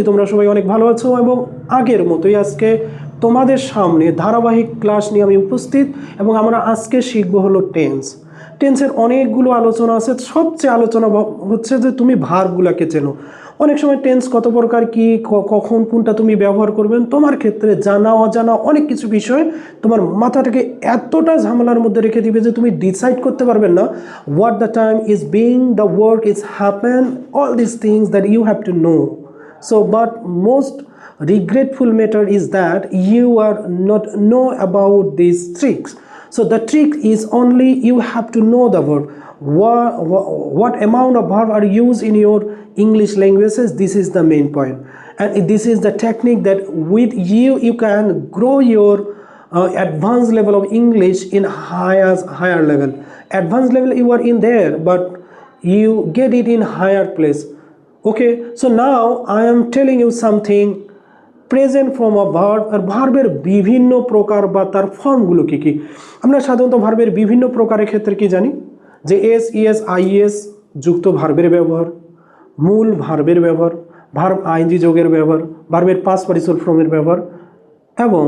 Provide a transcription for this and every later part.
তোমরা সবাই অনেক ভালো আছো এবং আগের মতোই আজকে তোমাদের সামনে ধারাবাহিক ক্লাস নিয়ে আমি উপস্থিত এবং আমরা আজকে শিখবো হলো টেন্সের অনেকগুলো আলোচনা আছে। সবচেয়ে আলোচনা হচ্ছে যে তুমি ভার্বগুলোকে চেনো। অনেক সময় টেন্স কত প্রকার কি কখন কোনটা তুমি ব্যবহার করবেন তোমার ক্ষেত্রে জানা অজানা অনেক কিছু বিষয় তোমার মাথাটাকে এতটা ঝামেলার মধ্যে রেখে দিবে যে তুমি ডিসাইড করতে পারবেন না what the time is being, the work is happen, all this things that you have to know. So, but most regretful matter is that you are not know about these tricks. So the trick is only you have to know the word. What amount of verb are used in your English languages? This is the main point, and this is the technique that with you can grow your advanced level of English in higher level. Advanced level you are in there, but you get it in higher place. Okay, so now I am telling you something present form of verb. আর ভার্বের বিভিন্ন প্রকার বা তার ফর্মগুলো কী কী আমরা সাধারণত ভার্বের বিভিন্ন প্রকারের ক্ষেত্রে কি জানি যে এস, ইএস, আইএস যুক্ত ভার্বের ব্যবহার, মূল ভার্বের ব্যবহার, ভার্ব আইএনজি যোগের ব্যবহার, ভার্বের পাস্ট পার্টিসিপল ফর্মের ব্যবহার এবং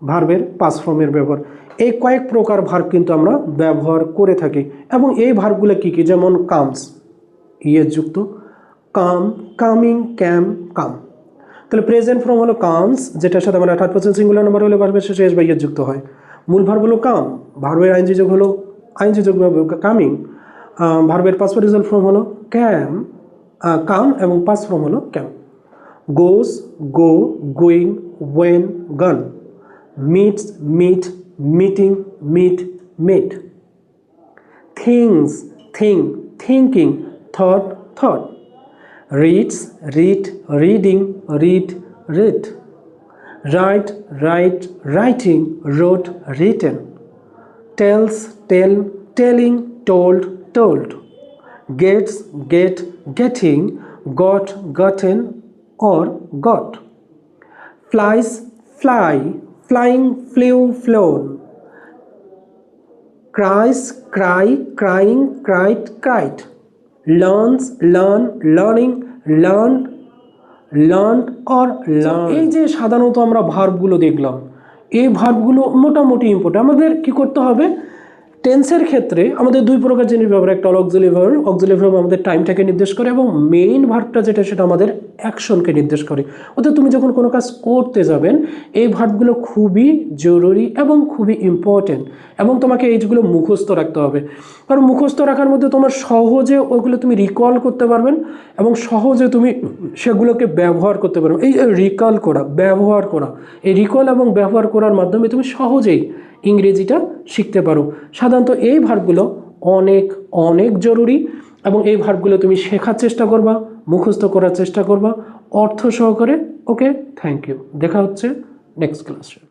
ভার্বের পাস্ট ফর্মের ব্যবহার। এই কয়েক প্রকার ভার্ব কিন্তু আমরা ব্যবহার করে থাকি এবং এই ভার্বগুলো কী কী যেমন কামস, ইএস যুক্ত, কাম, কামিং, ক্যাম, কাম। তাহলে প্রেজেন্ট ফর্ম হলো কামস, যেটার সাথে আমরা থার্ড পারসন সিঙ্গুলার নাম্বার হলে ভার্বের শেষে এস বা ইএস যুক্ত হয়। মূল ভার্ব হলো কাম, ভার্বের আইএনজি যোগ হলো আইএনজি যোগ কামিং, ভার্বের পাস্ট পার্টিসিপল ফর্ম হলো ক্যাম, কাম এবং পাস্ট ফর্ম হলো came. Goes, go, going, went, gone. Meets, meet, meeting, meet, met. Thinks, think, thinking, thought, thought. Reads, read, reading, read, read. Write, write, writing, wrote, written. Tells, tell, telling, told, told. Gets, get, getting, got, gotten, or got. Flies, fly, flying, flew, flown. Cries, cry, crying, cried, cried. Learns, learn, learning, learned, learned or learned. এই যে সাধারণত আমরা ভার্বগুলো দেখলাম, এই ভার্বগুলো মোটামুটি important. আমাদের কি করতে হবে টেন্সের ক্ষেত্রে আমাদের দুই প্রকার জিনিস ব্যবহার, একটা হলো অক্সিলারি ভার্ব। অক্সিলারি ভার্ব আমাদের টাইমটাকে নির্দেশ করে এবং মেইন ভার্বটা যেটা সেটা আমাদের অ্যাকশনকে নির্দেশ করে। অর্থাৎ তুমি যখন কোনো কাজ করতে যাবেন এই ভার্বগুলো খুবই জরুরি এবং খুবই ইম্পর্টেন্ট এবং তোমাকে এইগুলো মুখস্থ রাখতে হবে। কারণ মুখস্থ রাখার মধ্যে তোমার সহজে ওগুলো তুমি রিকল করতে পারবেন এবং সহজে তুমি সেগুলোকে ব্যবহার করতে পারবে। এই রিকল করা, ব্যবহার করা, এই রিকল এবং ব্যবহার করার মাধ্যমে তুমি সহজেই ইংরেজিটা শিখতে পারো। সাধারণত এই ভার্বগুলো অনেক অনেক জরুরি এবং এই ভার্বগুলো তুমি শেখার চেষ্টা করবা, মুখস্থ করার চেষ্টা করবা অর্থ সহকারে। ওকে, থ্যাংক ইউ। দেখা হচ্ছে নেক্সট ক্লাসে।